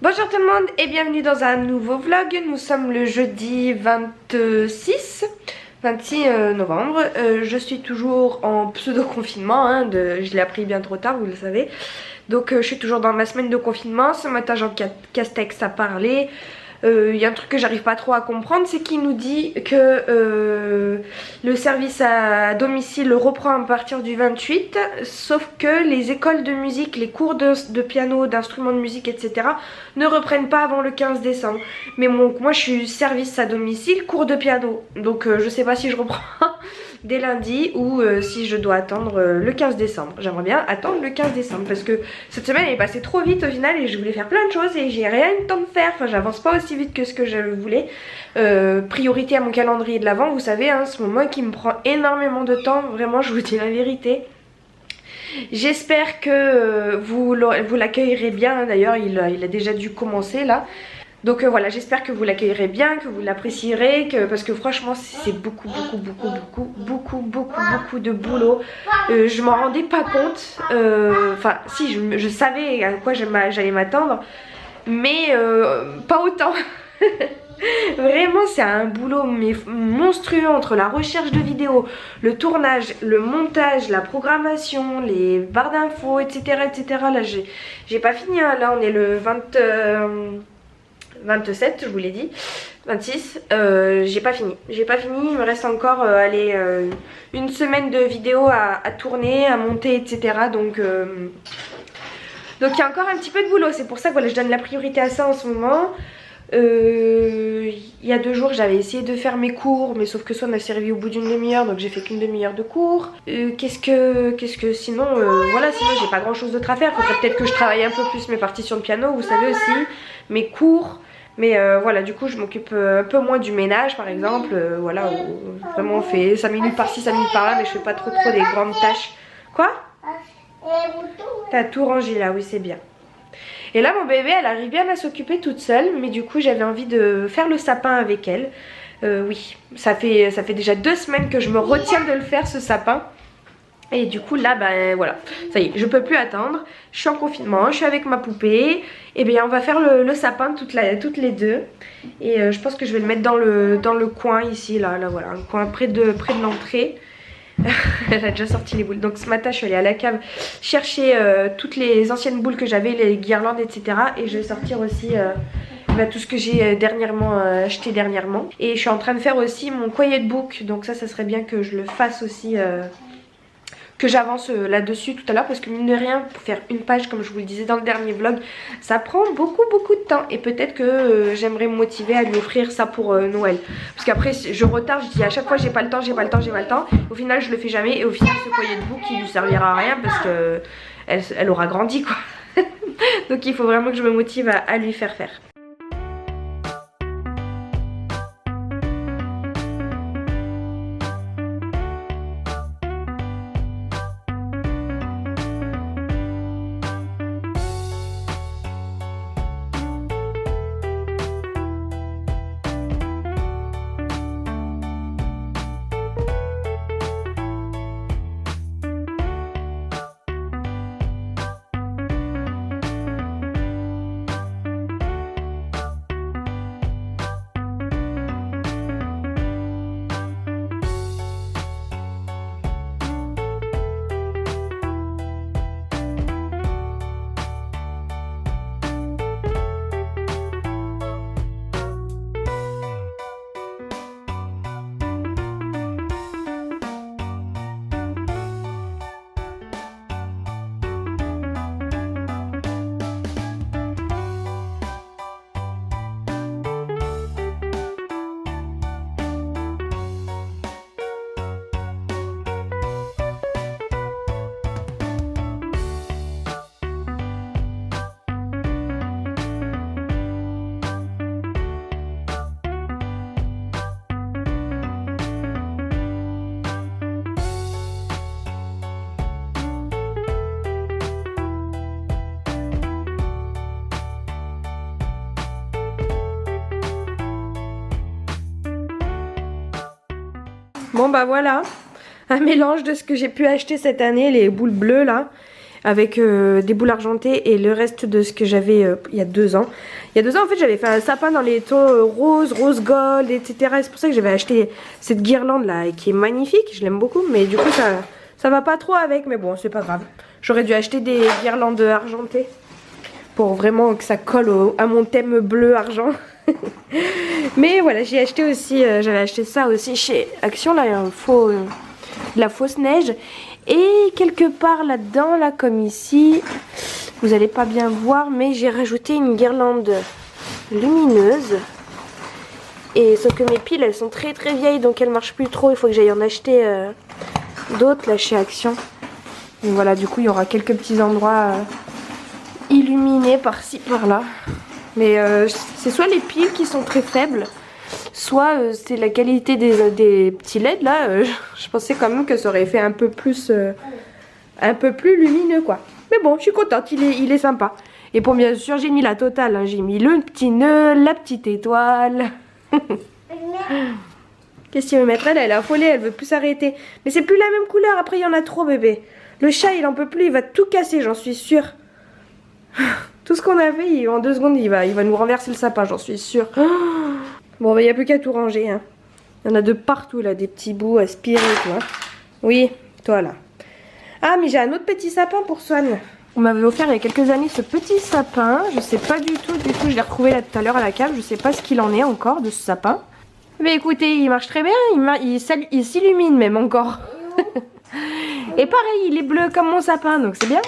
Bonjour tout le monde et bienvenue dans un nouveau vlog. Nous sommes le jeudi 26 novembre. Je suis toujours en pseudo-confinement, hein, je l'ai appris bien trop tard, vous le savez. Donc je suis toujours dans ma semaine de confinement. Ce matin Jean Castex a parlé. Il y a un truc que j'arrive pas trop à comprendre, c'est qu'il nous dit que le service à domicile reprend à partir du 28, sauf que les écoles de musique, les cours de piano, d'instruments de musique, etc. ne reprennent pas avant le 15 décembre. Mais moi je suis service à domicile, cours de piano, donc je sais pas si je reprends dès lundi ou si je dois attendre le 15 décembre. J'aimerais bien attendre le 15 décembre parce que cette semaine elle est passée trop vite au final et je voulais faire plein de choses et j'ai rien eu le temps de faire. Enfin j'avance pas aussi vite que ce que je voulais. Priorité à mon calendrier de l'avant, vous savez, hein, ce moment qui me prend énormément de temps, vraiment je vous dis la vérité. J'espère que vous l'accueillerez bien, d'ailleurs il a déjà dû commencer là. Donc voilà, j'espère que vous l'accueillerez bien, que vous l'apprécierez, parce que franchement c'est beaucoup de boulot. Je m'en rendais pas compte, enfin si je savais à quoi j'allais m'attendre, mais pas autant. Vraiment c'est un boulot monstrueux entre la recherche de vidéos, le tournage, le montage, la programmation, les barres d'infos, etc. Là j'ai pas fini, hein. Là on est le 27, je vous l'ai dit, 26, j'ai pas fini, il me reste encore une semaine de vidéos à tourner, à monter, etc. Donc il y a encore un petit peu de boulot, c'est pour ça que voilà, je donne la priorité à ça en ce moment. Il y a 2 jours j'avais essayé de faire mes cours, mais sauf que ça m'a servi au bout d'une demi-heure, donc j'ai fait qu'une demi-heure de cours. Qu'est-ce que sinon, voilà, sinon j'ai pas grand chose d'autre à faire. Faudrait peut-être que je travaille un peu plus mes partitions de piano, vous savez aussi, mes cours. Mais voilà, du coup je m'occupe un peu moins du ménage par exemple, voilà, vraiment on fait 5 minutes par-ci, 5 minutes par-là, mais je fais pas trop des grandes tâches. Quoi? T'as tout rangé là, oui c'est bien. Et là mon bébé elle arrive bien à s'occuper toute seule, mais du coup j'avais envie de faire le sapin avec elle. Oui, ça fait déjà 2 semaines que je me retiens de le faire, ce sapin. Et du coup là ben voilà, ça y est, je peux plus attendre, je suis en confinement, je suis avec ma poupée. Et bien on va faire le sapin toutes les deux. Et je pense que je vais le mettre dans le coin ici, là voilà, un coin près de l'entrée. Elle a déjà sorti les boules. Donc ce matin je suis allée à la cave chercher toutes les anciennes boules que j'avais, les guirlandes, etc. Et je vais sortir aussi tout ce que j'ai acheté dernièrement. Et je suis en train de faire aussi mon quiet book, donc ça serait bien que je le fasse aussi, que j'avance là-dessus tout à l'heure, parce que mine de rien, pour faire une page comme je vous le disais dans le dernier vlog, ça prend beaucoup de temps. Et peut-être que j'aimerais me motiver à lui offrir ça pour Noël, parce qu'après je retarde, je dis à chaque fois j'ai pas le temps. Au final je le fais jamais, et au final ce quiet book il lui servira à rien parce que elle aura grandi quoi. Donc il faut vraiment que je me motive à lui faire. Bon bah voilà, un mélange de ce que j'ai pu acheter cette année, les boules bleues là, avec des boules argentées et le reste de ce que j'avais il y a 2 ans. Il y a 2 ans en fait j'avais fait un sapin dans les tons rose, rose gold, etc. C'est pour ça que j'avais acheté cette guirlande là qui est magnifique, je l'aime beaucoup, mais du coup ça va pas trop avec, mais bon c'est pas grave. J'aurais dû acheter des guirlandes argentées pour vraiment que ça colle à mon thème bleu argent. Mais voilà, j'ai acheté aussi, j'avais acheté ça aussi chez Action, là il y a de la fausse neige. Et quelque part là-dedans, là comme ici, vous allez pas bien voir, mais j'ai rajouté une guirlande lumineuse. Et sauf que mes piles elles sont très très vieilles, donc elles marchent plus trop, il faut que j'aille en acheter d'autres là chez Action. Donc voilà, du coup il y aura quelques petits endroits illuminés par-ci par-là. Mais c'est soit les piles qui sont très faibles, soit c'est la qualité des petits LED là. Je pensais quand même que ça aurait fait un peu plus lumineux quoi. Mais bon, je suis contente, il est sympa. Et pour bien sûr, j'ai mis la totale, hein. J'ai mis le petit nœud, la petite étoile. Qu'est-ce qu'il veut mettre? Elle est affolée, elle veut plus s'arrêter. Mais c'est plus la même couleur, après il y en a trop bébé. Le chat il en peut plus, il va tout casser, j'en suis sûre. Tout ce qu'on a fait, en 2 secondes, il va nous renverser le sapin, j'en suis sûre. Bon, il n'y a plus qu'à tout ranger. Hein. Il y en a de partout, là, des petits bouts aspirés, toi. Oui, toi, là. Ah, mais j'ai un autre petit sapin pour Swan. On m'avait offert il y a quelques années ce petit sapin. Je sais pas du tout. Je l'ai retrouvé là tout à l'heure à la cave. Je sais pas ce qu'il en est encore de ce sapin. Mais écoutez, il marche très bien. Il s'illumine même encore. Et pareil, il est bleu comme mon sapin, donc c'est bien.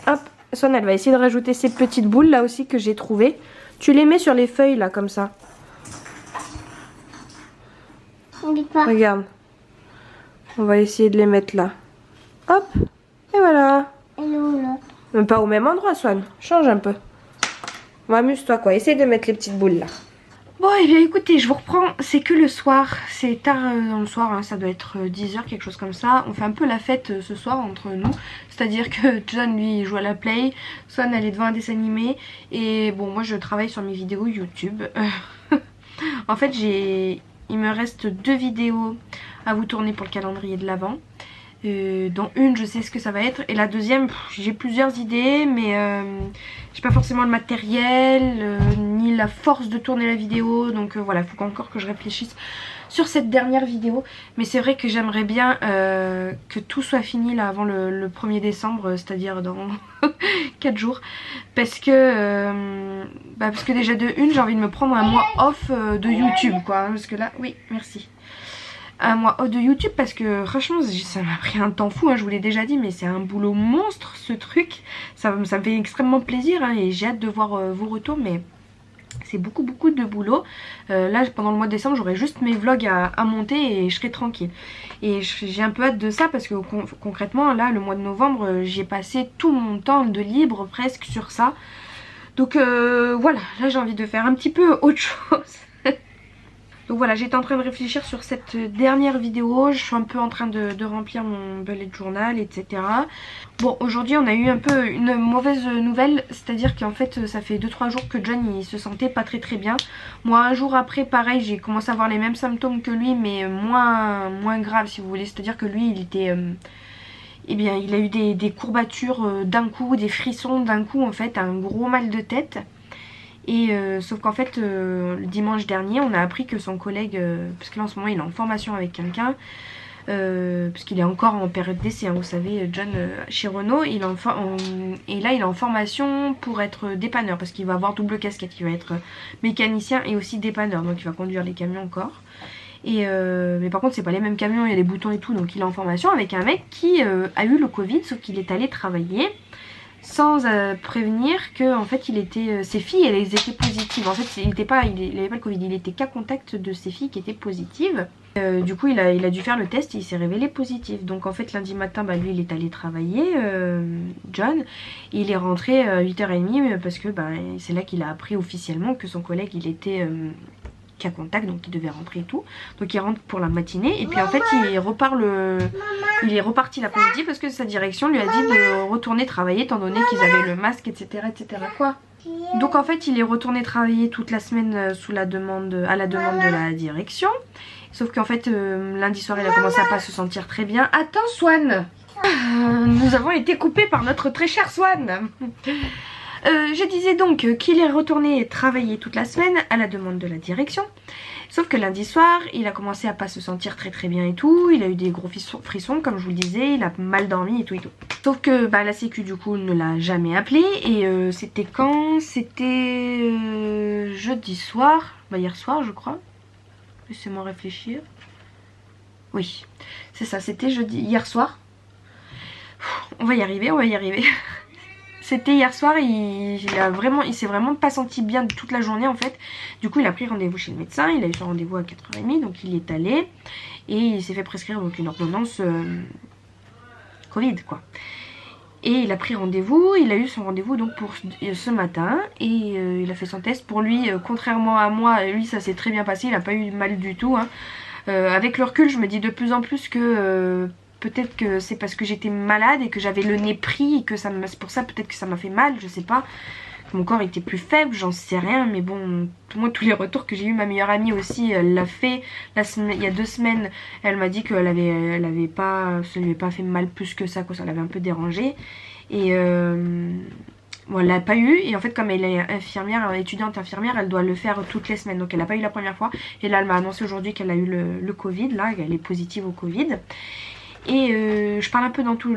Hop. Swan, elle va essayer de rajouter ces petites boules là aussi que j'ai trouvées. Tu les mets sur les feuilles là comme ça. Regarde. On va essayer de les mettre là. Hop. Et voilà. Même pas au même endroit, Swan. Change un peu. Amuse-toi quoi. Essaye de mettre les petites boules là. Bon, et bien écoutez, je vous reprends. C'est que le soir. C'est tard dans le soir. Hein, ça doit être 10 h, quelque chose comme ça. On fait un peu la fête ce soir entre nous. C'est-à-dire que John, lui, il joue à la Play. Swan, elle est devant un dessin animé. Et bon, moi, je travaille sur mes vidéos YouTube. En fait, il me reste 2 vidéos à vous tourner pour le calendrier de l'Avent. Dont une je sais ce que ça va être et la deuxième j'ai plusieurs idées mais j'ai pas forcément le matériel ni la force de tourner la vidéo donc voilà, il faut encore que je réfléchisse sur cette dernière vidéo, mais c'est vrai que j'aimerais bien que tout soit fini là avant le 1er décembre, c'est-à-dire dans 4 jours parce que déjà de une j'ai envie de me prendre un mois off de YouTube quoi, parce que là, oui merci, un mois off de YouTube parce que franchement ça m'a pris un temps fou, hein, je vous l'ai déjà dit, mais c'est un boulot monstre ce truc, ça me fait extrêmement plaisir hein, et j'ai hâte de voir vos retours, mais c'est beaucoup de boulot. Là pendant le mois de décembre j'aurai juste mes vlogs à monter et je serai tranquille. Et j'ai un peu hâte de ça parce que concrètement là le mois de novembre j'ai passé tout mon temps de libre presque sur ça. Donc voilà, là j'ai envie de faire un petit peu autre chose. Donc voilà, j'étais en train de réfléchir sur cette dernière vidéo. Je suis un peu en train de remplir mon bullet journal, etc. Bon, aujourd'hui on a eu un peu une mauvaise nouvelle. C'est-à-dire qu'en fait ça fait 2-3 jours que John il se sentait pas très bien. Moi un jour après pareil j'ai commencé à avoir les mêmes symptômes que lui, mais moins graves si vous voulez. C'est-à-dire que lui il était... eh bien il a eu des courbatures d'un coup, des frissons d'un coup en fait, un gros mal de tête. Et sauf qu'en fait le dimanche dernier on a appris que son collègue, parce que là en ce moment il est en formation avec quelqu'un, parce qu'il est encore en période d'essai, hein, vous savez John chez Renault, et là il est en formation pour être dépanneur, parce qu'il va avoir double casquette, il va être mécanicien et aussi dépanneur, donc il va conduire les camions encore. Et mais par contre c'est pas les mêmes camions, il y a des boutons et tout, donc il est en formation avec un mec qui a eu le Covid, sauf qu'il est allé travailler sans prévenir que en fait il était ses filles elles étaient positives. En fait il avait pas le Covid, il était cas contact de ses filles qui étaient positives. Du coup il a dû faire le test et il s'est révélé positif. Donc en fait lundi matin lui il est allé travailler, John, et il est rentré à 8h30 parce que c'est là qu'il a appris officiellement que son collègue il était cas contact, donc il devait rentrer et tout. Donc il rentre pour la matinée et puis en fait il est reparti l'après-midi parce que sa direction lui a dit de retourner travailler étant donné qu'ils avaient le masque, etc. Quoi. Donc en fait il est retourné travailler toute la semaine à la demande de la direction. Sauf qu'en fait lundi soir il a commencé à pas se sentir très bien. Attends Swan, Nous avons été coupés par notre très cher Swan. Je disais donc qu'il est retourné travailler toute la semaine à la demande de la direction. Sauf que lundi soir, il a commencé à pas se sentir très bien et tout. Il a eu des gros frissons comme je vous le disais. Il a mal dormi et tout et tout. Sauf que bah, la sécu du coup ne l'a jamais appelé. Et c'était quand? C'était jeudi soir. Bah hier soir je crois. Laissez-moi réfléchir. Oui, c'est ça, c'était jeudi, hier soir. On va y arriver, on va y arriver. C'était hier soir, il s'est vraiment pas senti bien toute la journée en fait. Du coup il a pris rendez-vous chez le médecin, il a eu son rendez-vous à 4h30, donc il est allé. Et il s'est fait prescrire donc une ordonnance Covid quoi. Et il a pris rendez-vous, il a eu son rendez-vous donc pour ce matin. Et il a fait son test. Pour lui, contrairement à moi, lui ça s'est très bien passé, il n'a pas eu mal du tout hein. Avec le recul je me dis de plus en plus que peut-être que c'est parce que j'étais malade et que j'avais le nez pris et que c'est pour ça peut-être que ça m'a fait mal, je sais pas. Mon corps était plus faible, j'en sais rien, mais bon, moi tous les retours que j'ai eu, ma meilleure amie aussi, elle l'a fait il y a 2 semaines, elle m'a dit qu'elle avait pas, ça lui avait pas fait mal plus que ça, quoi, ça l'avait un peu dérangé. Et bon, elle l'a pas eu, et en fait comme elle est infirmière, étudiante infirmière, elle doit le faire toutes les semaines, donc elle l'a pas eu la première fois. Et là elle m'a annoncé aujourd'hui qu'elle a eu le Covid, là, elle est positive au Covid. Et je pars un peu dans tous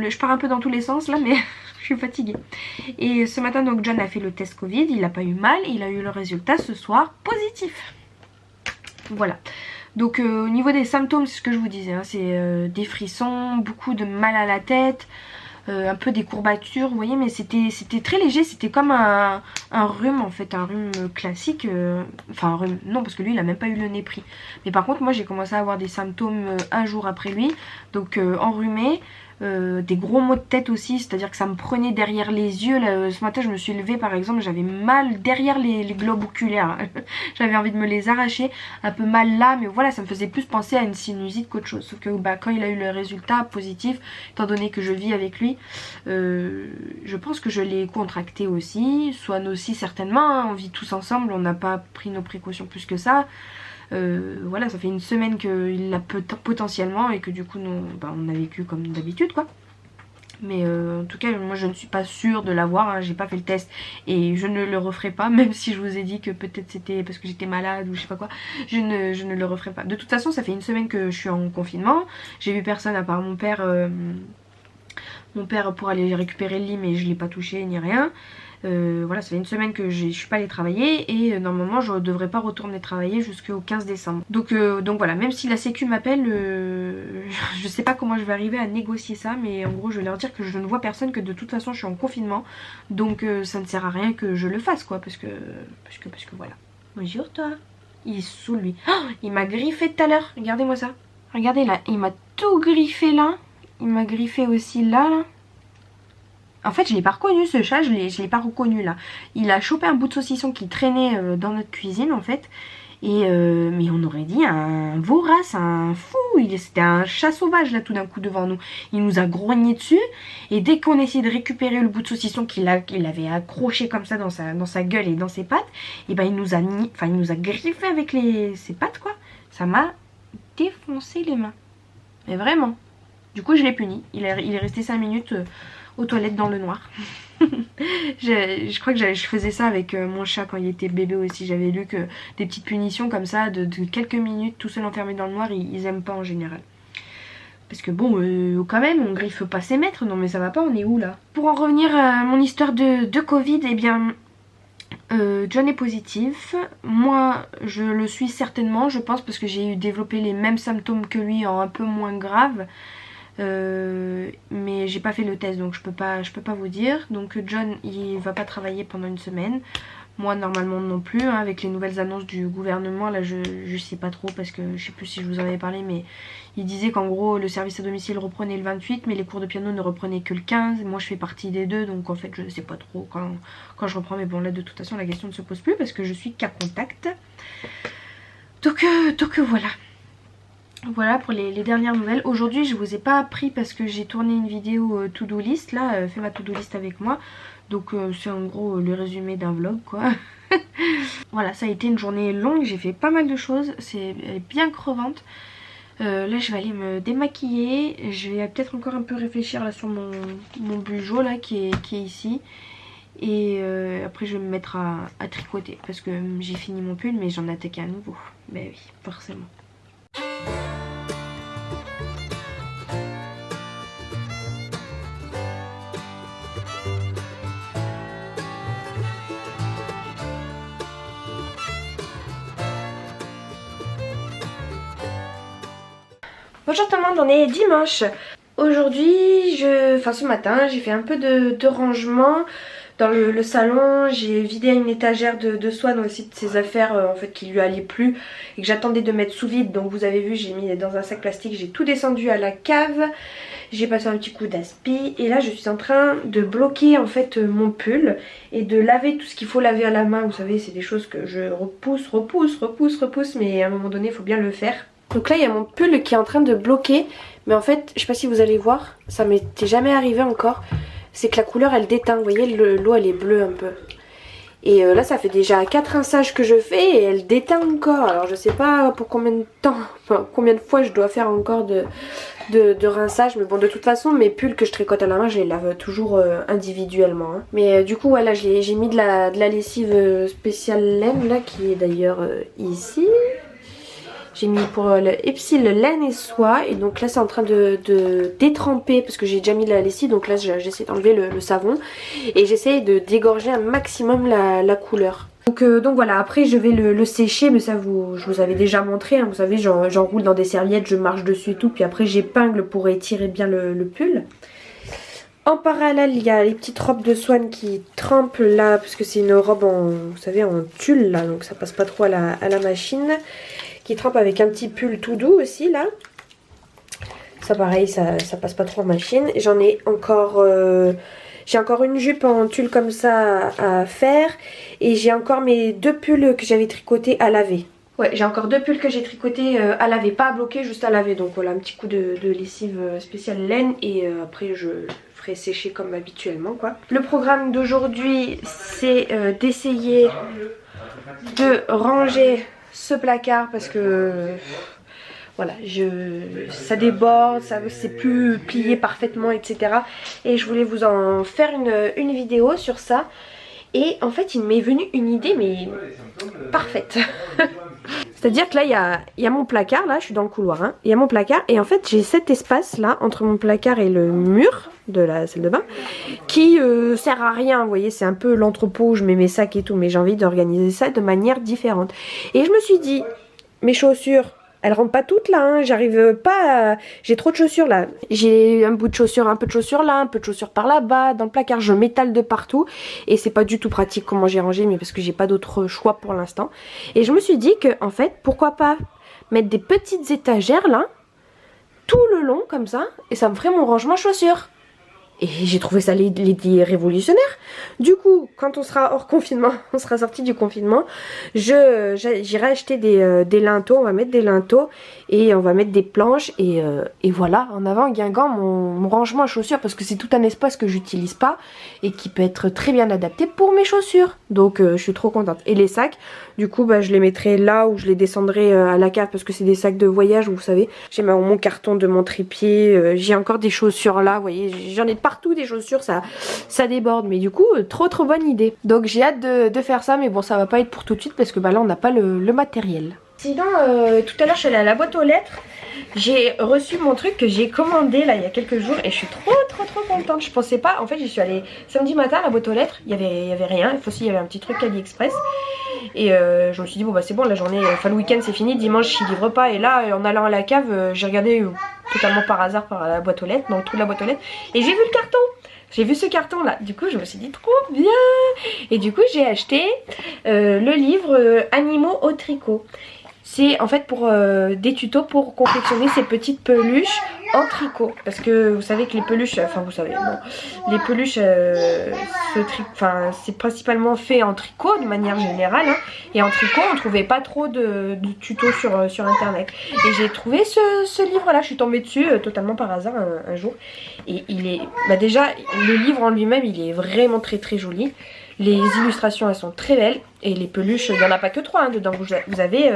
les sens là, mais je suis fatiguée. Et ce matin donc John a fait le test Covid, il n'a pas eu mal, il a eu le résultat ce soir positif. Voilà. Donc au niveau des symptômes, c'est ce que je vous disais, hein, c'est des frissons, beaucoup de mal à la tête, un peu des courbatures, vous voyez, mais c'était très léger, c'était comme un rhume en fait, un rhume classique, enfin un rhume, non parce que lui il a même pas eu le nez pris. Mais par contre moi j'ai commencé à avoir des symptômes un jour après lui, donc enrhumé, des gros maux de tête aussi, c'est à dire que ça me prenait derrière les yeux. Là, ce matin je me suis levée par exemple, j'avais mal derrière les globes oculaires. J'avais envie de me les arracher, un peu mal là, mais voilà, ça me faisait plus penser à une sinusite qu'autre chose. Sauf que bah, quand il a eu le résultat positif, étant donné que je vis avec lui, je pense que je l'ai contracté aussi, Swan aussi certainement, hein, on vit tous ensemble, on n'a pas pris nos précautions plus que ça. Voilà, ça fait une semaine qu'il l'a potentiellement et que du coup bah, on a vécu comme d'habitude quoi. Mais en tout cas moi je ne suis pas sûre de l'avoir, hein, j'ai pas fait le test et je ne le referai pas, même si je vous ai dit que peut-être c'était parce que j'étais malade ou je sais pas quoi, je ne le referai pas. De toute façon ça fait une semaine que je suis en confinement, j'ai vu personne à part mon père pour aller récupérer le lit, mais je l'ai pas touché ni rien. Voilà, ça fait une semaine que je suis pas allée travailler et normalement je devrais pas retourner travailler jusqu'au 15 décembre. Donc voilà, même si la sécu m'appelle, je sais pas comment je vais arriver à négocier ça, mais en gros je vais leur dire que je ne vois personne, que de toute façon je suis en confinement, donc ça ne sert à rien que je le fasse quoi, parce que voilà. Bonjour toi. Il est sous lui. Oh, il m'a griffé tout à l'heure, regardez-moi ça. Regardez là, il m'a tout griffé là. Il m'a griffé aussi là. En fait je l'ai pas reconnu ce chat, je l'ai pas reconnu là. Il a chopé un bout de saucisson qui traînait dans notre cuisine en fait. Et mais on aurait dit un vorace, un fou. C'était un chat sauvage là tout d'un coup devant nous. Il nous a grogné dessus. Et dès qu'on essayait de récupérer le bout de saucisson qu'il avait accroché comme ça dans sa gueule et dans ses pattes, et ben il nous a griffé avec ses pattes quoi. Ça m'a défoncé les mains. Mais vraiment. Du coup je l'ai puni. Il est resté 5 minutes aux toilettes dans le noir. Je crois que je faisais ça avec mon chat quand il était bébé aussi. J'avais lu que des petites punitions comme ça de quelques minutes tout seul enfermé dans le noir, ils aiment pas en général. Parce que bon, quand même, on griffe pas ses maîtres. Non mais ça va pas, on est où là? Pour en revenir à mon histoire de Covid, eh bien John est positif. Moi je le suis certainement, je pense, parce que j'ai développé les mêmes symptômes que lui en un peu moins grave. Mais j'ai pas fait le test donc je peux pas vous dire. Donc John il va pas travailler pendant une semaine, moi normalement non plus hein, avec les nouvelles annonces du gouvernement là je sais pas trop parce que je sais plus si je vous en avais parlé, mais il disait qu'en gros le service à domicile reprenait le 28 mais les cours de piano ne reprenaient que le 15. Moi je fais partie des deux donc en fait je sais pas trop quand je reprends, mais bon là de toute façon la question ne se pose plus parce que je suis cas contact. Donc voilà. Voilà pour les dernières nouvelles. Aujourd'hui je vous ai pas appris parce que j'ai tourné une vidéo to-do list là, fais ma to-do list avec moi. Donc c'est en gros le résumé d'un vlog quoi. Voilà, ça a été une journée longue, j'ai fait pas mal de choses, elle est bien crevante. Là je vais aller me démaquiller. Je vais peut-être encore un peu réfléchir là sur mon bugeot là qui est ici. Et après je vais me mettre à tricoter parce que j'ai fini mon pull mais j'en attaque un nouveau. Mais oui, forcément. Bonjour tout le monde, on est dimanche. Aujourd'hui, ce matin, j'ai fait un peu de rangement dans le salon. J'ai vidé une étagère de Swan aussi de ses affaires en fait qui lui allaient plus et que j'attendais de mettre sous vide. Donc vous avez vu, j'ai mis dans un sac plastique, j'ai tout descendu à la cave. J'ai passé un petit coup d'aspi et là je suis en train de bloquer en fait mon pull et de laver tout ce qu'il faut laver à la main. Vous savez, c'est des choses que je repousse mais à un moment donné il faut bien le faire. Donc là il y a mon pull qui est en train de bloquer, mais en fait je sais pas si vous allez voir, ça m'était jamais arrivé encore, c'est que la couleur elle déteint, vous voyez l'eau elle est bleue un peu. Et là ça fait déjà 4 rinçages que je fais et elle déteint encore, alors je sais pas pour combien de temps, enfin, combien de fois je dois faire encore de rinçage, mais bon de toute façon mes pulls que je tricote à la main je les lave toujours individuellement hein. Mais du coup voilà, j'ai mis de la lessive spéciale laine là qui est d'ailleurs ici. J'ai mis pour le Epsil laine et soie et donc là c'est en train de détremper parce que j'ai déjà mis de la lessive, donc là j'essaie d'enlever le savon et j'essaie de dégorger un maximum la couleur. Donc voilà, après je vais le sécher, mais ça je vous avais déjà montré, hein, vous savez j'enroule dans des serviettes, je marche dessus et tout, puis après j'épingle pour étirer bien le pull. En parallèle il y a les petites robes de Swan qui trempent là parce que c'est une robe vous savez en tulle là, donc ça passe pas trop à la machine. Qui trempe avec un petit pull tout doux aussi là. Ça pareil, ça passe pas trop en machine. J'en ai encore j'ai encore une jupe en tulle comme ça à faire. Et j'ai encore mes 2 pulls que j'avais tricotés à laver. Ouais, j'ai encore 2 pulls que j'ai tricotés à laver, pas à bloquer, juste à laver. Donc voilà, un petit coup de lessive spéciale laine et après je ferai sécher comme habituellement quoi. Le programme d'aujourd'hui c'est d'essayer de ranger ce placard parce que voilà, ça déborde, ça c'est plus plié parfaitement etc. Et je voulais vous en faire une vidéo sur ça. Et en fait il m'est venu une idée mais parfaite. C'est-à-dire que là il y a mon placard, là je suis dans le couloir, hein. Il y a mon placard et en fait j'ai cet espace là entre mon placard et le mur de la salle de bain qui sert à rien, vous voyez, c'est un peu l'entrepôt où je mets mes sacs et tout, mais j'ai envie d'organiser ça de manière différente. Et je me suis dit, mes chaussures, elles rentrent pas toutes là, hein. J'arrive pas à... J'ai trop de chaussures là. J'ai un bout de chaussures, un peu de chaussures là, un peu de chaussures par là-bas. Dans le placard, je m'étale de partout. Et c'est pas du tout pratique comment j'ai rangé, mais parce que j'ai pas d'autre choix pour l'instant. Et je me suis dit que, en fait, pourquoi pas mettre des petites étagères là, tout le long comme ça, et ça me ferait mon rangement chaussures. Et j'ai trouvé ça l'idée révolutionnaire. Du coup, quand on sera hors confinement, on sera sorti du confinement, j'irai acheter des linteaux, on va mettre des linteaux et on va mettre des planches et voilà, en avant Guingamp mon rangement à chaussures parce que c'est tout un espace que j'utilise pas et qui peut être très bien adapté pour mes chaussures. Donc je suis trop contente. Et les sacs, du coup je les mettrai là où je les descendrai à la cave parce que c'est des sacs de voyage, vous savez. J'ai mon carton de mon trépied, j'ai encore des chaussures là, vous voyez, j'en ai partout des chaussures, ça déborde, mais du coup trop bonne idée. Donc j'ai hâte de faire ça, mais bon ça va pas être pour tout de suite parce que là on n'a pas le matériel. Sinon tout à l'heure je suis allée à la boîte aux lettres, j'ai reçu mon truc que j'ai commandé là il y a quelques jours et je suis trop contente. Je pensais pas, en fait j'y suis allée samedi matin à la boîte aux lettres, il y avait rien, il y avait un petit truc AliExpress et je me suis dit bon bah c'est bon, la journée, enfin le week-end c'est fini, dimanche je livre pas. Et là en allant à la cave j'ai regardé totalement par hasard par la boîte aux lettres, dans le trou de la boîte aux lettres, et j'ai vu le carton. J'ai vu ce carton là, du coup je me suis dit trop bien. Et du coup j'ai acheté le livre Animaux au tricot. C'est en fait pour des tutos pour confectionner ces petites peluches en tricot. Parce que vous savez que les peluches, enfin vous savez, bon, les peluches, c'est principalement fait en tricot de manière générale. Hein, et en tricot on trouvait pas trop de tutos sur internet. Et j'ai trouvé ce livre là, je suis tombée dessus totalement par hasard un jour. Et il est, déjà le livre en lui-même il est vraiment très joli. Les illustrations elles sont très belles et les peluches, il n'y en a pas que 3 hein, dedans, vous avez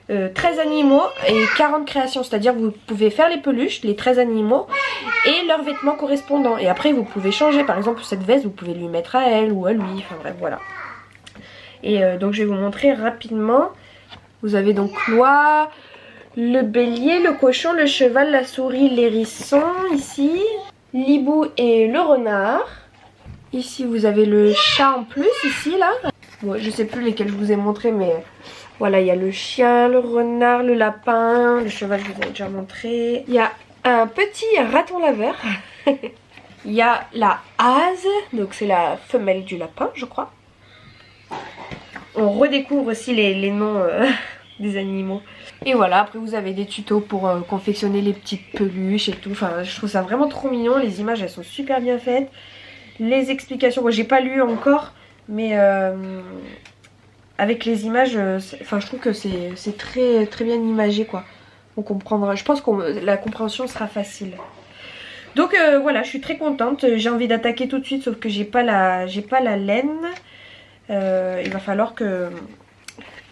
13 animaux et 40 créations, c'est-à-dire vous pouvez faire les peluches, les 13 animaux et leurs vêtements correspondants. Et après vous pouvez changer, par exemple cette veste vous pouvez lui mettre à elle ou à lui, enfin bref voilà. Et donc je vais vous montrer rapidement. Vous avez donc l'oie, le bélier, le cochon, le cheval, la souris, l'hérisson ici, l'hibou et le renard. Ici vous avez le chat en plus ici là. Bon, je sais plus lesquels je vous ai montré mais voilà, il y a le chien, le renard, le lapin, le cheval je vous ai déjà montré. Il y a un petit raton laveur. Il y a la hase, donc c'est la femelle du lapin je crois. On redécouvre aussi les noms des animaux. Et voilà, après vous avez des tutos pour confectionner les petites peluches et tout. Enfin, je trouve ça vraiment trop mignon. Les images, elles sont super bien faites. Les explications, moi j'ai pas lu encore, mais avec les images, enfin je trouve que c'est très bien imagé quoi. On comprendra. Je pense que la compréhension sera facile. Donc voilà, je suis très contente. J'ai envie d'attaquer tout de suite, sauf que j'ai pas la laine. Il va falloir que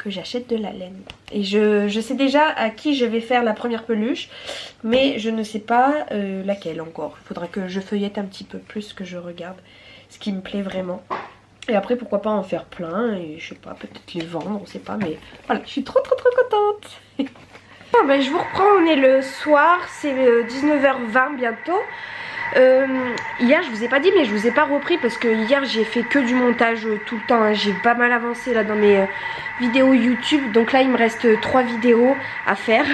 j'achète de la laine. Et je sais déjà à qui je vais faire la première peluche, mais je ne sais pas laquelle encore. Il faudra que je feuillette un petit peu plus, que je regarde ce qui me plaît vraiment. Et après pourquoi pas en faire plein et je sais pas, peut-être les vendre, on sait pas, mais voilà, je suis trop contente. Bon, ben, je vous reprends, on est le soir, c'est 19h20 bientôt. Hier je vous ai pas dit mais je vous ai pas repris parce que hier j'ai fait que du montage tout le temps hein. J'ai pas mal avancé là dans mes vidéos YouTube, donc là il me reste 3 vidéos à faire.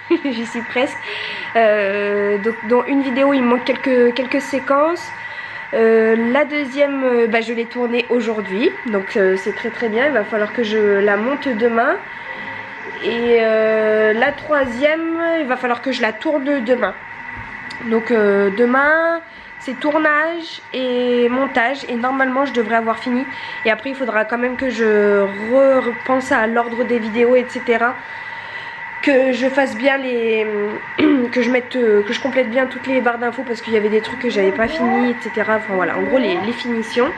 Oui j'y suis presque. Donc dans une vidéo il me manque quelques séquences. La deuxième je l'ai tournée aujourd'hui, donc c'est très bien. Il va falloir que je la monte demain. Et la troisième il va falloir que je la tourne demain. Donc demain c'est tournage et montage et normalement je devrais avoir fini. Et après il faudra quand même que je repense à l'ordre des vidéos etc. Que je fasse bien les... que je complète bien toutes les barres d'infos parce qu'il y avait des trucs que j'avais pas fini etc. Enfin voilà, en gros les finitions.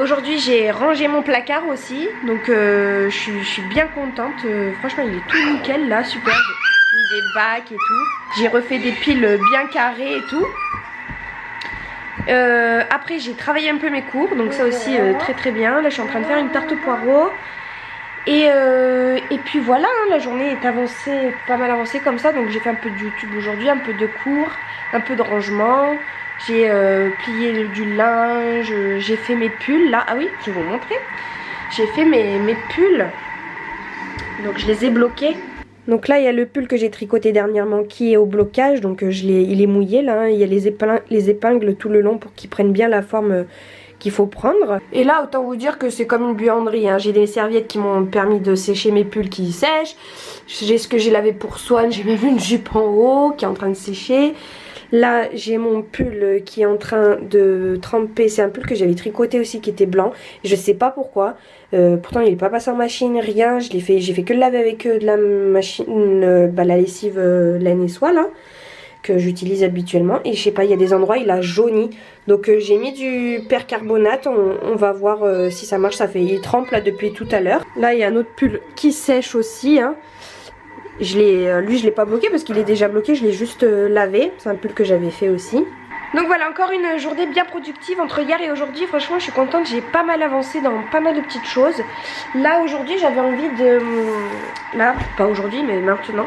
Aujourd'hui j'ai rangé mon placard aussi. Donc je suis bien contente. Franchement il est tout nickel là, super. Des bacs et tout. J'ai refait des piles bien carrées et tout. Après j'ai travaillé un peu mes cours, donc ça aussi très bien. Là je suis en train de faire une tarte au poireau. Et puis voilà, hein, la journée est avancée, pas mal avancée comme ça. Donc j'ai fait un peu de YouTube aujourd'hui, un peu de cours, un peu de rangement. J'ai plié du linge, j'ai fait mes pulls là. Ah oui, je vais vous montrer. J'ai fait mes pulls. Donc je les ai bloqués. Donc là il y a le pull que j'ai tricoté dernièrement qui est au blocage, donc il est mouillé là, hein. Il y a les épingles tout le long pour qu'ils prennent bien la forme qu'il faut prendre. Et là autant vous dire que c'est comme une buanderie hein. J'ai des serviettes qui m'ont permis de sécher mes pulls qui sèchent. J'ai ce que j'ai lavé pour Swan, j'ai même une jupe en haut qui est en train de sécher. Là j'ai mon pull qui est en train de tremper, c'est un pull que j'avais tricoté aussi qui était blanc, je sais pas pourquoi, pourtant il n'est pas passé en machine, rien, j'ai fait que le laver avec de la machine, la lessive laine et soie là, que j'utilise habituellement, et je sais pas, il y a des endroits il a jauni, donc j'ai mis du percarbonate, on va voir si ça marche, il trempe là depuis tout à l'heure. Là il y a un autre pull qui sèche aussi hein. Lui je l'ai pas bloqué parce qu'il est déjà bloqué, je l'ai juste lavé. C'est un pull que j'avais fait aussi. Donc voilà, encore une journée bien productive entre hier et aujourd'hui. Franchement je suis contente, j'ai pas mal avancé dans pas mal de petites choses. Là aujourd'hui j'avais envie de... Là, pas aujourd'hui mais maintenant.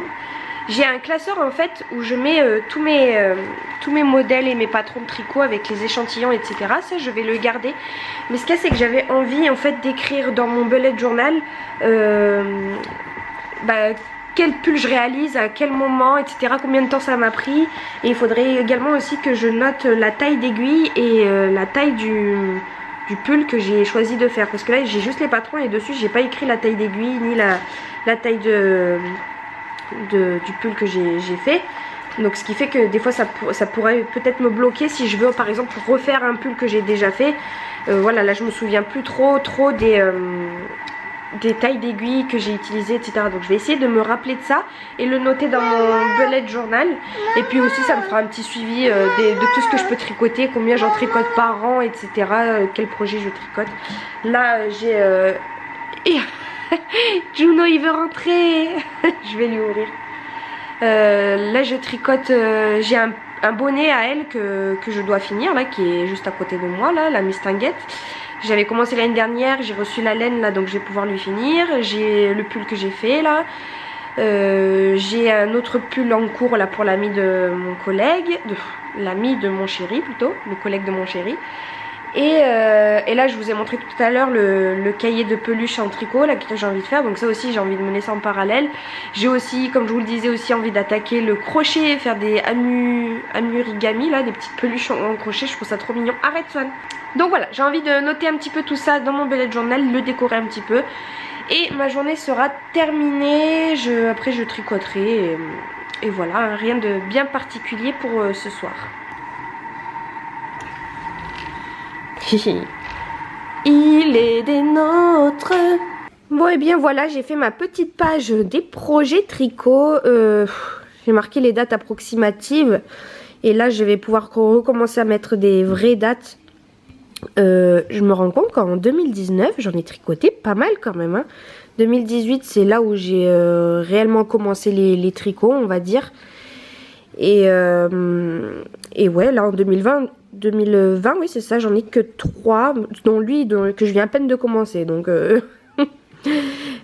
J'ai un classeur en fait où je mets tous mes modèles et mes patrons de tricot avec les échantillons etc. Ça je vais le garder. Mais ce qu'il y a c'est que j'avais envie en fait d'écrire dans mon bullet journal quel pull je réalise, à quel moment, etc. Combien de temps ça m'a pris. Et il faudrait également aussi que je note la taille d'aiguille et la taille du pull que j'ai choisi de faire. Parce que là j'ai juste les patrons et dessus j'ai pas écrit la taille d'aiguille ni la taille du pull que j'ai fait. Donc ce qui fait que des fois ça pourrait peut-être me bloquer si je veux par exemple refaire un pull que j'ai déjà fait. Voilà, là je me souviens plus trop des tailles d'aiguilles que j'ai utilisées, etc. Donc je vais essayer de me rappeler de ça et le noter dans mon bullet journal. Et puis aussi ça me fera un petit suivi de tout ce que je peux tricoter, combien j'en tricote par an, etc. Quel projet je tricote. Là j'ai... Juno il veut rentrer. Je vais lui ouvrir. Là je tricote, j'ai un bonnet à elle que je dois finir là, qui est juste à côté de moi là, la mistinguette. J'avais commencé l'année dernière, j'ai reçu la laine là, donc je vais pouvoir lui finir. J'ai le pull que j'ai fait là. J'ai un autre pull en cours là pour l'ami de mon collègue, l'ami de mon chéri plutôt, le collègue de mon chéri. Et là je vous ai montré tout à l'heure le cahier de peluche en tricot là, que j'ai envie de faire. Donc ça aussi j'ai envie de me laisser en parallèle. J'ai aussi, comme je vous le disais, aussi envie d'attaquer le crochet, faire des amurigami là, des petites peluches en crochet. Je trouve ça trop mignon. Arrête Swan. Donc voilà, j'ai envie de noter un petit peu tout ça dans mon bullet journal, le décorer un petit peu. Et ma journée sera terminée. Après je tricoterai et voilà, rien de bien particulier pour ce soir. Il est des nôtres. Bon et bien voilà, j'ai fait ma petite page des projets tricot. J'ai marqué les dates approximatives. Et là je vais pouvoir recommencer à mettre des vraies dates. Je me rends compte qu'en 2019 j'en ai tricoté pas mal quand même hein. 2018 c'est là où j'ai réellement commencé les tricots on va dire. Et ouais là en 2020 oui c'est ça, j'en ai que 3 dont lui que je viens à peine de commencer donc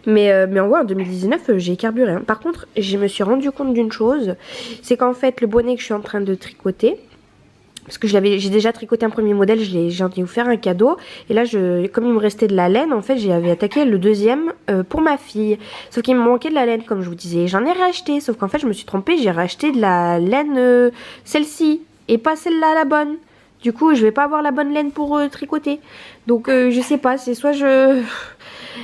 mais en vrai en 2019 j'ai carburé hein. Par contre je me suis rendu compte d'une chose, c'est qu'en fait le bonnet que je suis en train de tricoter, parce que j'ai déjà tricoté un premier modèle, j'ai envie de vous faire un cadeau. Et là, comme il me restait de la laine, en fait, j'avais attaqué le deuxième pour ma fille. Sauf qu'il me manquait de la laine, comme je vous disais. J'en ai racheté, sauf qu'en fait, je me suis trompée. J'ai racheté de la laine, celle-ci, et pas celle-là, la bonne. Du coup, je vais pas avoir la bonne laine pour tricoter. Donc, je sais pas, c'est soit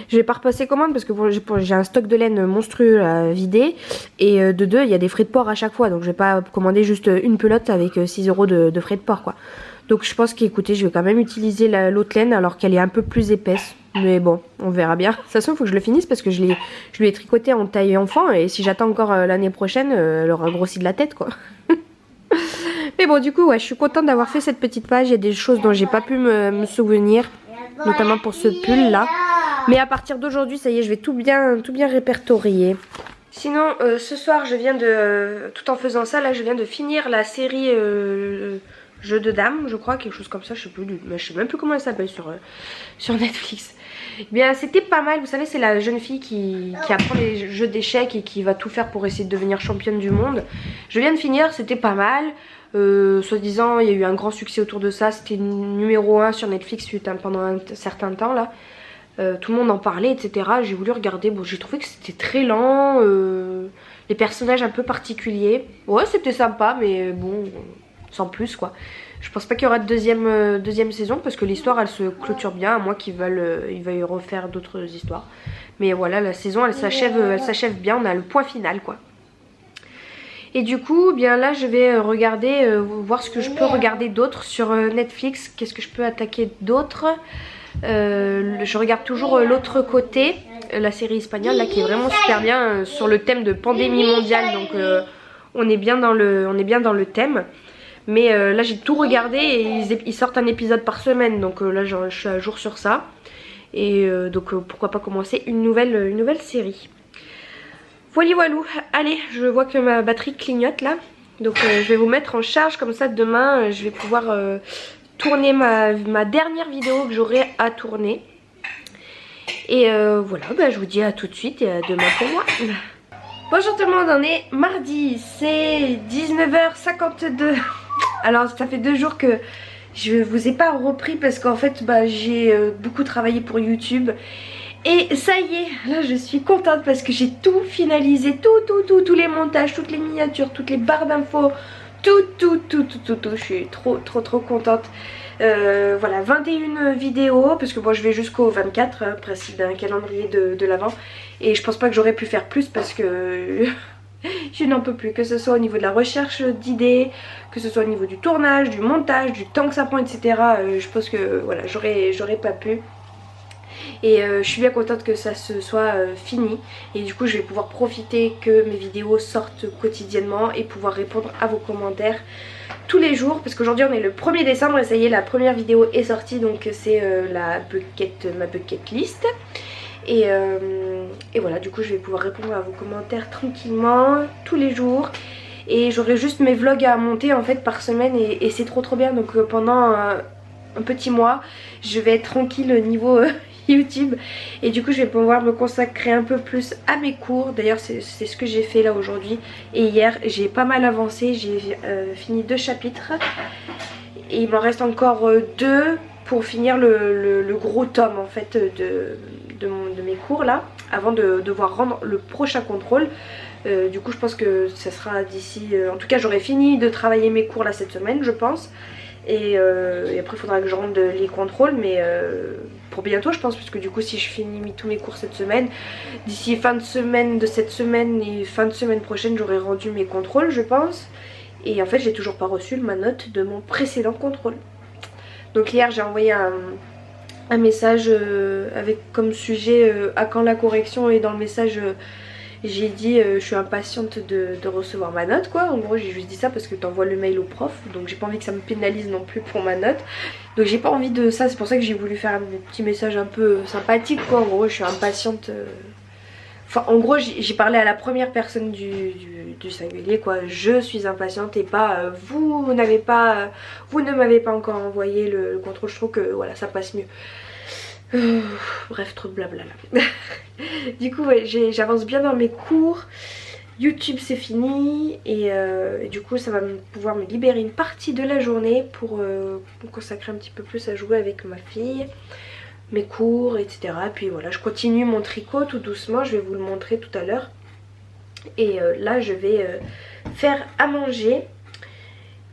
je vais pas repasser commande parce que j'ai un stock de laine monstrueux à vider. Et de deux, il y a des frais de port à chaque fois. Donc je vais pas commander juste une pelote avec 6 € de frais de port quoi. Donc je pense qu'écoutez, je vais quand même utiliser l'autre laine alors qu'elle est un peu plus épaisse. Mais bon, on verra bien. De toute façon, il faut que je le finisse parce que je lui ai tricoté en taille enfant. Et si j'attends encore l'année prochaine, elle aura grossi de la tête quoi. Mais bon, du coup, ouais, je suis contente d'avoir fait cette petite page. Il y a des choses dont j'ai pas pu me souvenir. Notamment pour ce pull là. Mais à partir d'aujourd'hui, ça y est, je vais tout bien répertorier. Sinon, ce soir, tout en faisant ça, là, je viens de finir la série Jeux de dames, je crois, quelque chose comme ça, je sais même plus comment elle s'appelle sur Netflix. Eh bien, c'était pas mal, vous savez, c'est la jeune fille qui apprend les jeux d'échecs et qui va tout faire pour essayer de devenir championne du monde. Je viens de finir, c'était pas mal. Soi-disant, il y a eu un grand succès autour de ça, c'était numéro 1 sur Netflix pendant un certain temps là. Tout le monde en parlait, etc. J'ai voulu regarder, bon j'ai trouvé que c'était très lent, les personnages un peu particuliers. Ouais c'était sympa mais bon, sans plus quoi. Je pense pas qu'il y aura de deuxième saison parce que l'histoire elle se clôture bien, à moins qu'ils veuillent refaire d'autres histoires. Mais voilà, la saison elle s'achève bien, on a le point final quoi. Et du coup, bien là je vais regarder, voir ce que je peux regarder d'autre sur Netflix. Qu'est-ce que je peux attaquer d'autre? Je regarde toujours l'autre côté, la série espagnole là qui est vraiment super bien sur le thème de pandémie mondiale. Donc on est bien dans le thème. Mais là j'ai tout regardé et ils sortent un épisode par semaine. Donc là je suis à jour sur ça. Et donc pourquoi pas commencer une nouvelle série. Voilou, allez, je vois que ma batterie clignote là. Donc je vais vous mettre en charge comme ça demain je vais pouvoir tourner ma dernière vidéo que j'aurai à tourner. Et voilà, bah, je vous dis à tout de suite et à demain pour moi. Bonjour tout le monde, on est mardi, c'est 19h52. Alors ça fait 2 jours que je vous ai pas repris parce qu'en fait bah, j'ai beaucoup travaillé pour YouTube. Et ça y est, là je suis contente parce que j'ai tout finalisé, tous les montages, toutes les miniatures, toutes les barres d'infos, tout. Je suis trop contente. Voilà, 21 vidéos parce que moi je vais jusqu'au 24, hein, principe d'un calendrier de l'avant. Et je pense pas que j'aurais pu faire plus parce que je n'en peux plus, que ce soit au niveau de la recherche d'idées, que ce soit au niveau du tournage, du montage, du temps que ça prend, etc. Je pense que voilà, j'aurais pas pu. Et je suis bien contente que ça se soit fini. Et du coup je vais pouvoir profiter que mes vidéos sortent quotidiennement et pouvoir répondre à vos commentaires tous les jours. Parce qu'aujourd'hui on est le 1er décembre et ça y est, la première vidéo est sortie. Donc c'est ma bucket list. Et voilà, du coup je vais pouvoir répondre à vos commentaires tranquillement tous les jours. Et j'aurai juste mes vlogs à monter en fait par semaine et c'est trop bien. Donc pendant un petit mois je vais être tranquille au niveau YouTube. Et du coup je vais pouvoir me consacrer un peu plus à mes cours. D'ailleurs c'est ce que j'ai fait là aujourd'hui. Et hier j'ai pas mal avancé, j'ai fini 2 chapitres. Et il m'en reste encore 2 pour finir le gros tome en fait de mes cours là. Avant de devoir rendre le prochain contrôle. Du coup je pense que ça sera d'ici... en tout cas j'aurai fini de travailler mes cours là cette semaine je pense. Et après il faudra que je rende les contrôles, mais pour bientôt je pense, parce que du coup si je finis tous mes cours cette semaine, d'ici fin de semaine de cette semaine et fin de semaine prochaine j'aurai rendu mes contrôles je pense. Et en fait j'ai toujours pas reçu ma note de mon précédent contrôle. Donc hier j'ai envoyé un message avec comme sujet à quand la correction, et dans le message j'ai dit je suis impatiente de recevoir ma note quoi. En gros j'ai juste dit ça parce que t'envoies le mail au prof, donc j'ai pas envie que ça me pénalise non plus pour ma note. Donc j'ai pas envie de ça, c'est pour ça que j'ai voulu faire un petit message un peu sympathique quoi. En gros je suis impatiente. Enfin en gros j'ai parlé à la première personne du singulier quoi. Je suis impatiente et pas vous ne m'avez pas encore envoyé le contrôle. Je trouve que voilà ça passe mieux. Bref, trop de blabla là. Du coup ouais, j'avance bien dans mes cours. YouTube c'est fini et du coup ça va pouvoir me libérer une partie de la journée pour me consacrer un petit peu plus à jouer avec ma fille, mes cours etc. Et puis voilà, je continue mon tricot tout doucement, je vais vous le montrer tout à l'heure. Et là je vais faire à manger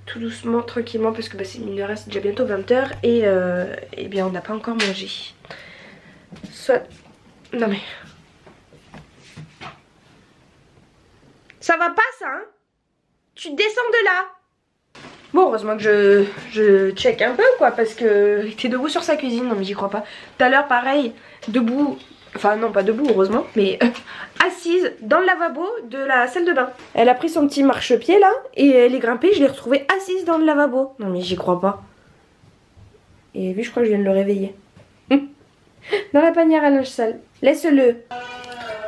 tout doucement, tranquillement, parce que bah, il nous reste déjà bientôt 20 h et bien on n'a pas encore mangé. Soit... Non mais... Ça va pas ça hein? Tu descends de là. Bon heureusement que je check un peu quoi, parce que t'es debout sur sa cuisine. Non mais j'y crois pas. Tout à l'heure pareil, debout, enfin non pas debout heureusement, mais assise dans le lavabo de la salle de bain. Elle a pris son petit marchepied là et elle est grimpée, je l'ai retrouvée assise dans le lavabo. Non mais j'y crois pas. Et vu je crois que je viens de le réveiller. Dans la panière à linge sale. Laisse-le.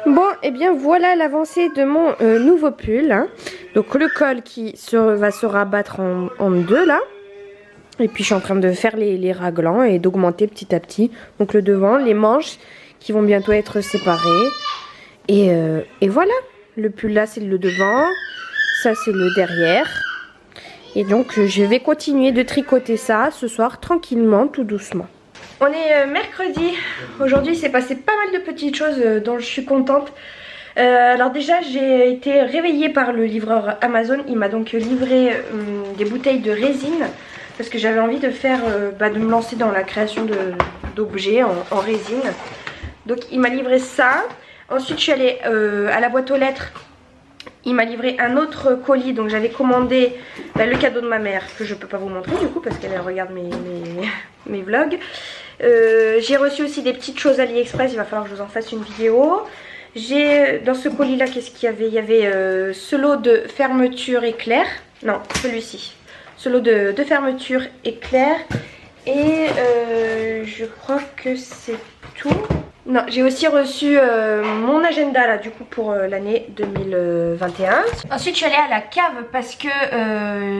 Bon et bien voilà l'avancée de mon nouveau pull hein. Donc le col qui va se rabattre en 2 là. Et puis je suis en train de faire les raglans et d'augmenter petit à petit. Donc le devant, les manches qui vont bientôt être séparées. Et voilà. Le pull là c'est le devant. Ça c'est le derrière. Et donc je vais continuer de tricoter ça ce soir tranquillement, tout doucement. On est mercredi. Aujourd'hui s'est passé pas mal de petites choses dont je suis contente. Alors déjà j'ai été réveillée par le livreur Amazon. Il m'a donc livré des bouteilles de résine. Parce que j'avais envie de faire, de me lancer dans la création d'objets en résine. Donc il m'a livré ça. Ensuite je suis allée à la boîte aux lettres. Il m'a livré un autre colis. Donc j'avais commandé le cadeau de ma mère, que je peux pas vous montrer du coup parce qu'elle regarde mes vlogs. J'ai reçu aussi des petites choses AliExpress. Il va falloir que je vous en fasse une vidéo. J'ai dans ce colis là, qu'est-ce qu'il y avait? Il y avait ce lot de fermeture éclair. Non, celui-ci. Ce lot de fermeture éclair. Et je crois que c'est tout. Non, j'ai aussi reçu mon agenda là du coup pour l'année 2021. Ensuite je suis allée à la cave parce que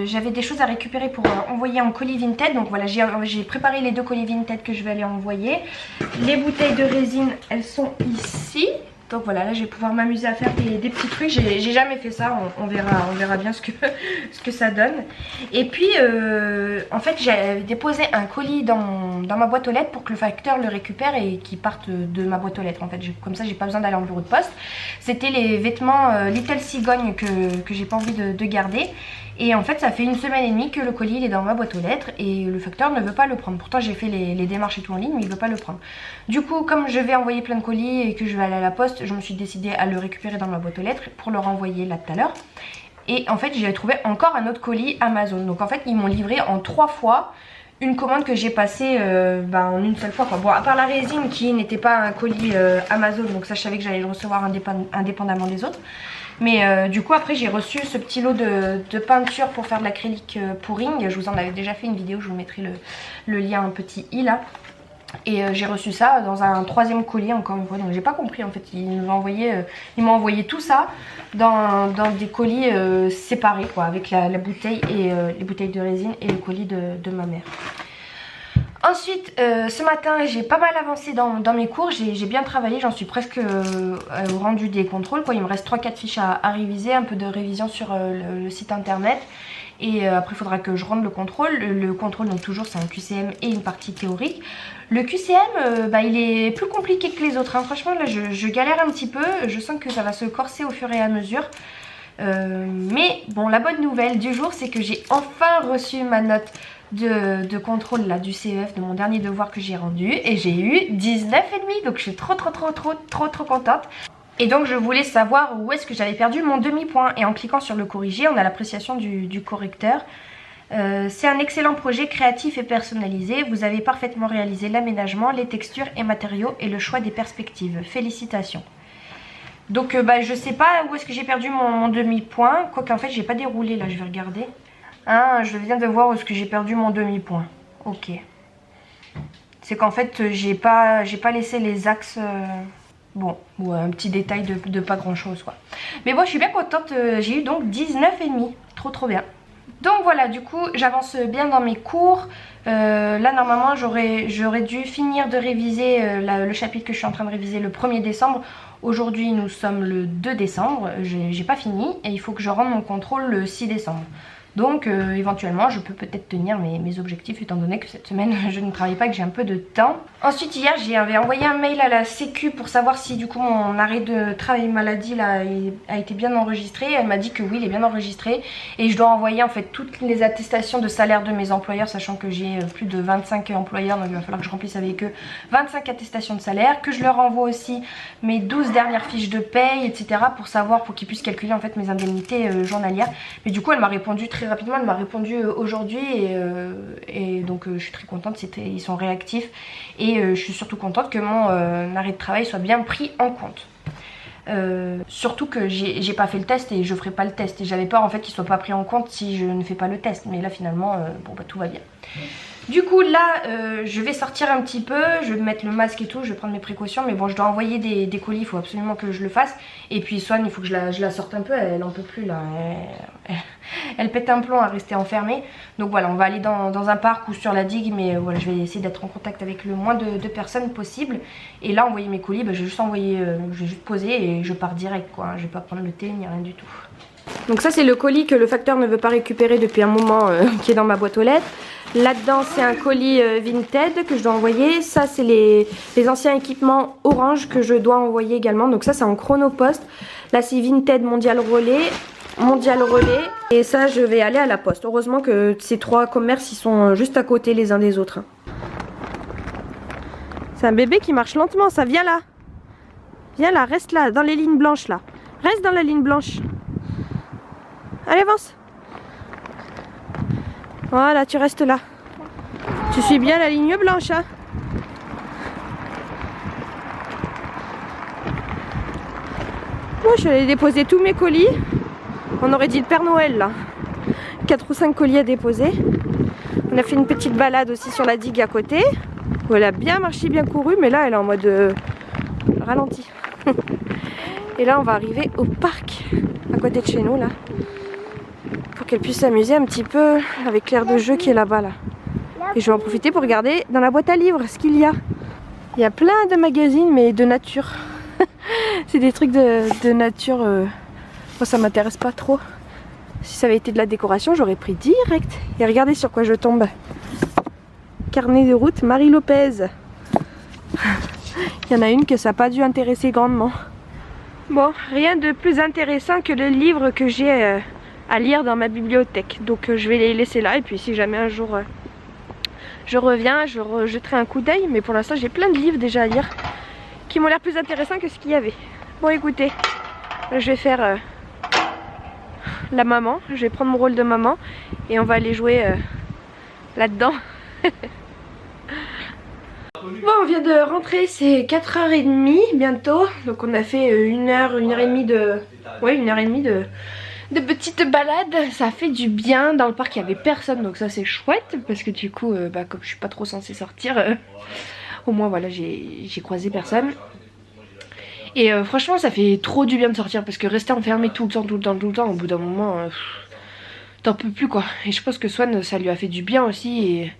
j'avais des choses à récupérer pour envoyer en colis Vinted. Donc voilà, j'ai préparé les 2 colis Vinted que je vais aller envoyer. Les bouteilles de résine, elles sont ici. Donc voilà, là je vais pouvoir m'amuser à faire des petits trucs. J'ai jamais fait ça, on verra bien ce que ça donne. Et puis en fait j'ai déposé un colis dans ma boîte aux lettres pour que le facteur le récupère et qu'il parte de ma boîte aux lettres. En fait comme ça j'ai pas besoin d'aller en bureau de poste. C'était les vêtements Little Cigogne que j'ai pas envie de garder. Et en fait ça fait 1 semaine et demie que le colis il est dans ma boîte aux lettres et le facteur ne veut pas le prendre. Pourtant j'ai fait les démarches et tout en ligne, mais il veut pas le prendre. Du coup comme je vais envoyer plein de colis et que je vais aller à la poste, je me suis décidée à le récupérer dans ma boîte aux lettres pour le renvoyer là tout à l'heure. Et en fait j'ai trouvé encore un autre colis Amazon. Donc en fait ils m'ont livré en 3 fois une commande que j'ai passée en une seule fois quoi. Bon, à part la résine qui n'était pas un colis Amazon, donc ça je savais que j'allais le recevoir indépendamment des autres. Mais du coup après j'ai reçu ce petit lot de peinture pour faire de l'acrylique pouring. Je vous en avais déjà fait une vidéo, je vous mettrai le lien, un petit i là. Et j'ai reçu ça dans un 3e colis encore une fois. Donc j'ai pas compris en fait, ils m'ont envoyé tout ça dans des colis séparés quoi, avec la bouteille et les bouteilles de résine et le colis de ma mère. Ensuite ce matin j'ai pas mal avancé dans mes cours, j'ai bien travaillé, j'en suis presque au rendu des contrôles quoi. Il me reste 3-4 fiches à réviser, un peu de révision sur le site internet. Et après il faudra que je rende le contrôle. Le contrôle donc toujours c'est un QCM et une partie théorique. Le QCM il est plus compliqué que les autres hein. Franchement là je galère un petit peu. Je sens que ça va se corser au fur et à mesure. Mais bon, la bonne nouvelle du jour c'est que j'ai enfin reçu ma note de contrôle là du CEF de mon dernier devoir que j'ai rendu. Et j'ai eu 19,5, donc je suis trop contente. Et donc je voulais savoir où est-ce que j'avais perdu mon demi-point. Et en cliquant sur le corriger, on a l'appréciation du correcteur. C'est un excellent projet créatif et personnalisé. Vous avez parfaitement réalisé l'aménagement, les textures et matériaux et le choix des perspectives. Félicitations. Donc je sais pas où est-ce que j'ai perdu mon demi-point. Quoique en fait j'ai pas déroulé là, je vais regarder. Ah, je viens de voir où est-ce que j'ai perdu mon demi-point. Ok. C'est qu'en fait j'ai pas laissé les axes... Bon, ouais, un petit détail de pas grand chose quoi. Mais bon, je suis bien contente, j'ai eu donc 19,5, trop bien. Donc voilà, du coup j'avance bien dans mes cours. Là normalement j'aurais dû finir de réviser le chapitre que je suis en train de réviser le 1er décembre. Aujourd'hui nous sommes le 2 décembre, j'ai pas fini et il faut que je rende mon contrôle le 6 décembre. Donc éventuellement je peux peut-être tenir mes objectifs étant donné que cette semaine je ne travaille pas et que j'ai un peu de temps. Ensuite hier j'avais envoyé un mail à la sécu pour savoir si du coup mon arrêt de travail maladie là a été bien enregistré. Elle m'a dit que oui, il est bien enregistré et je dois envoyer en fait toutes les attestations de salaire de mes employeurs, sachant que j'ai plus de 25 employeurs, donc il va falloir que je remplisse avec eux 25 attestations de salaire, que je leur envoie aussi mes 12 dernières fiches de paye, etc. pour qu'ils puissent calculer en fait mes indemnités journalières. Mais du coup elle m'a répondu très rapidement, elle m'a répondu aujourd'hui et donc je suis très contente, ils sont réactifs et je suis surtout contente que mon arrêt de travail soit bien pris en compte. Surtout que j'ai pas fait le test et je ferai pas le test et j'avais peur en fait qu'il soit pas pris en compte si je ne fais pas le test, mais là finalement tout va bien. Du coup là je vais sortir un petit peu, je vais mettre le masque et tout, je vais prendre mes précautions, mais bon je dois envoyer des colis, il faut absolument que je le fasse. Et puis Swan, il faut que je la sorte un peu, elle en peut plus là, elle pète un plomb à rester enfermée. Donc voilà, on va aller dans un parc ou sur la digue, mais voilà, je vais essayer d'être en contact avec le moins de personnes possible. Et là envoyer mes colis, je vais juste poser et je pars direct quoi, je vais pas prendre le thé ni rien du tout. Donc ça c'est le colis que le facteur ne veut pas récupérer depuis un moment qui est dans ma boîte aux lettres. Là-dedans c'est un colis Vinted que je dois envoyer. Ça c'est les anciens équipements Orange que je dois envoyer également. Donc ça c'est en Chronopost. Là c'est Vinted Mondial Relais. Et ça je vais aller à la poste. Heureusement que ces 3 commerces ils sont juste à côté les uns des autres. C'est un bébé qui marche lentement, ça. Viens là. Viens là, reste là, dans les lignes blanches là. Reste dans la ligne blanche. Allez, avance. Voilà, tu restes là. Tu suis bien la ligne blanche, hein. Moi, je suis allée déposer tous mes colis. On aurait dit le Père Noël, là. 4 ou 5 colis à déposer. On a fait une petite balade aussi sur la digue à côté. Où elle a bien marché, bien couru. Mais là, elle est en mode ralenti. Et là, on va arriver au parc à côté de chez nous, là. Pour qu'elle puisse s'amuser un petit peu avec l'aire de jeu qui est là-bas là. Et je vais en profiter pour regarder dans la boîte à livres ce qu'il y a. Il y a plein de magazines mais de nature. C'est des trucs de nature. Moi ça m'intéresse pas trop. Si ça avait été de la décoration j'aurais pris direct. Et regardez sur quoi je tombe. Carnet de route Marie Lopez. Il y en a une que ça n'a pas dû intéresser grandement. Bon, rien de plus intéressant que le livre que j'ai à lire dans ma bibliothèque. Donc je vais les laisser là et puis si jamais un jour je reviens, je jetterai un coup d'œil. Mais pour l'instant j'ai plein de livres déjà à lire qui m'ont l'air plus intéressants que ce qu'il y avait. Bon écoutez, je vais faire la maman, je vais prendre mon rôle de maman et on va aller jouer là-dedans. Bon, on vient de rentrer, c'est 4h30 bientôt. Donc on a fait 1h30 de... Ouais, 1h30 de petites balades. Ça a fait du bien. Dans le parc il n'y avait personne, donc ça c'est chouette. Parce que du coup, comme je suis pas trop censée sortir, au moins voilà, j'ai croisé personne. Et franchement ça fait trop du bien de sortir. Parce que rester enfermé tout le temps, au bout d'un moment, t'en peux plus quoi. Et je pense que Swan, ça lui a fait du bien aussi.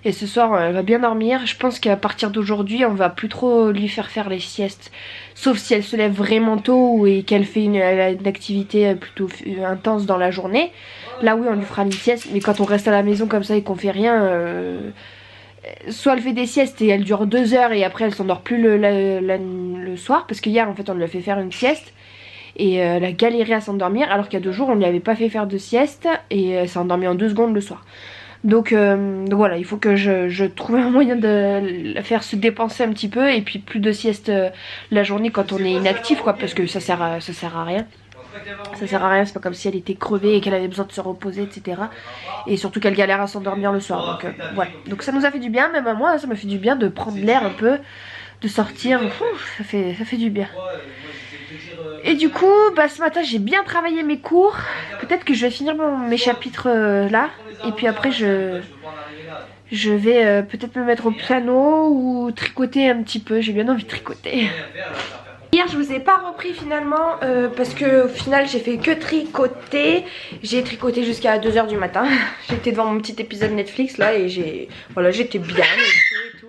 Et ce soir elle va bien dormir. Je pense qu'à partir d'aujourd'hui on va plus trop lui faire les siestes. Sauf si elle se lève vraiment tôt et qu'elle fait une activité plutôt intense dans la journée. Là oui on lui fera une sieste. Mais quand on reste à la maison comme ça et qu'on fait rien, soit elle fait des siestes et elle dure 2 heures et après elle s'endort plus le soir. Parce qu'hier en fait on lui a fait faire une sieste. Et elle a galéré à s'endormir alors qu'il y a 2 jours on lui avait pas fait faire de sieste. Et elle s'est endormie en 2 secondes le soir. Donc voilà, il faut que je trouve un moyen de la faire se dépenser un petit peu. Et puis plus de sieste la journée quand on est inactif quoi. Parce que ça sert à rien. Ça sert à rien, c'est pas comme si elle était crevée et qu'elle avait besoin de se reposer, etc. Et surtout qu'elle galère à s'endormir le soir. Donc voilà, donc ça nous a fait du bien. Même à moi ça m'a fait du bien de prendre l'air un peu, de sortir. Ça fait du bien. Et du coup ce matin j'ai bien travaillé mes cours. Peut-être que je vais finir mes chapitres là. Et puis après je vais peut-être me mettre au piano ou tricoter un petit peu. J'ai bien envie de tricoter. Hier je vous ai pas repris finalement parce que au final j'ai fait que tricoter. J'ai tricoté jusqu'à 2 h du matin. J'étais devant mon petit épisode Netflix là et j'étais bien et tout.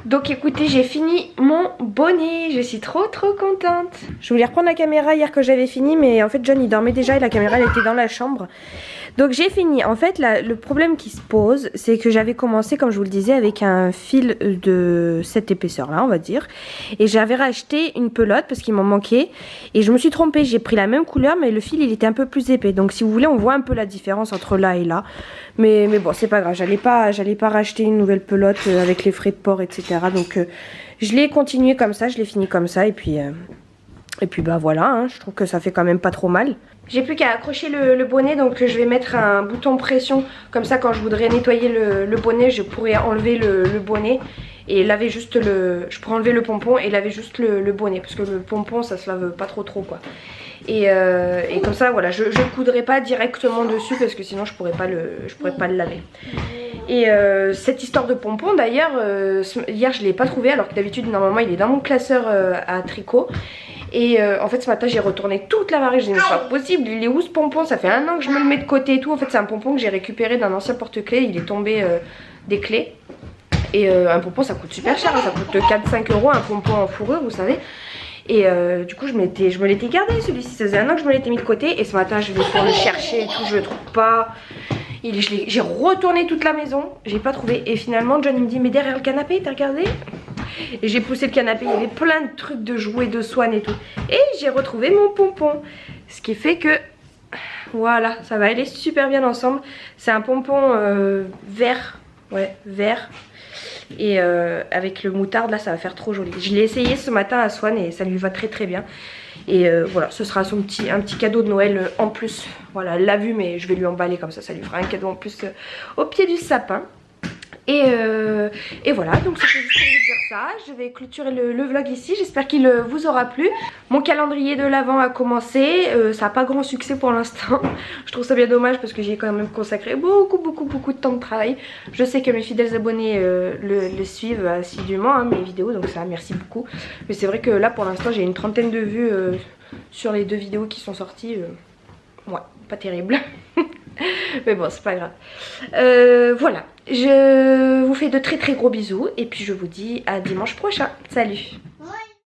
Donc écoutez, j'ai fini mon bonnet, je suis trop contente. Je voulais reprendre la caméra hier que j'avais fini, mais en fait John il dormait déjà et la caméra elle était dans la chambre. Donc j'ai fini. En fait le problème qui se pose, c'est que j'avais commencé comme je vous le disais avec un fil de cette épaisseur là on va dire. Et j'avais racheté une pelote parce qu'il m'en manquait. Et je me suis trompée, j'ai pris la même couleur mais le fil il était un peu plus épais. Donc si vous voulez on voit un peu la différence entre là et là. Mais bon c'est pas grave, j'allais pas racheter une nouvelle pelote avec les frais de port etc. Donc je l'ai continué comme ça, je l'ai fini comme ça et puis bah voilà, hein, je trouve que ça fait quand même pas trop mal. J'ai plus qu'à accrocher le bonnet, donc je vais mettre un bouton pression. Comme ça quand je voudrais nettoyer le bonnet, je pourrais enlever le bonnet et laver juste je pourrais enlever le pompon et laver juste le bonnet. Parce que le pompon ça se lave pas trop quoi. Et comme ça voilà, je coudrai pas directement dessus parce que sinon je pourrais pas le laver. Et cette histoire de pompon d'ailleurs, hier je l'ai pas trouvé alors que d'habitude normalement il est dans mon classeur à tricot. Et en fait ce matin j'ai retourné toute la varille, j'ai dit mais c'est pas possible, il est où ce pompon? Ça fait 1 an que je me le mets de côté et tout. En fait c'est un pompon que j'ai récupéré d'un ancien porte-clés, il est tombé des clés. Et un pompon ça coûte super cher, hein, ça coûte 4-5 € un pompon en fourrure vous savez. Et du coup je me l'étais gardé celui-ci, ça faisait 1 an que je me l'étais mis de côté. Et ce matin je vais pour le chercher et tout, je le trouve pas. J'ai retourné toute la maison, j'ai pas trouvé. Et finalement John il me dit mais derrière le canapé t'as regardé? Et j'ai poussé le canapé, il y avait plein de trucs de jouets de Swan et tout. Et j'ai retrouvé mon pompon. Ce qui fait que voilà, ça va aller super bien ensemble. C'est un pompon vert. Ouais, vert. Et avec le moutarde là ça va faire trop joli. Je l'ai essayé ce matin à Swan et ça lui va très bien. Et voilà, ce sera un petit cadeau de Noël en plus. Voilà, elle l'a vu mais je vais lui emballer comme ça lui fera un cadeau en plus au pied du sapin. Et voilà, donc c'était juste pour vous dire ça. Je vais clôturer le vlog ici, j'espère qu'il vous aura plu. Mon calendrier de l'Avent a commencé, ça n'a pas grand succès pour l'instant. Je trouve ça bien dommage parce que j'y ai quand même consacré beaucoup de temps de travail. Je sais que mes fidèles abonnés le suivent assidûment, hein, mes vidéos, donc ça merci beaucoup. Mais c'est vrai que là pour l'instant j'ai une 30aine de vues sur les 2 vidéos qui sont sorties. Ouais, pas terrible. Mais bon c'est pas grave. Voilà, je vous fais de très gros bisous et puis je vous dis à dimanche prochain. Salut.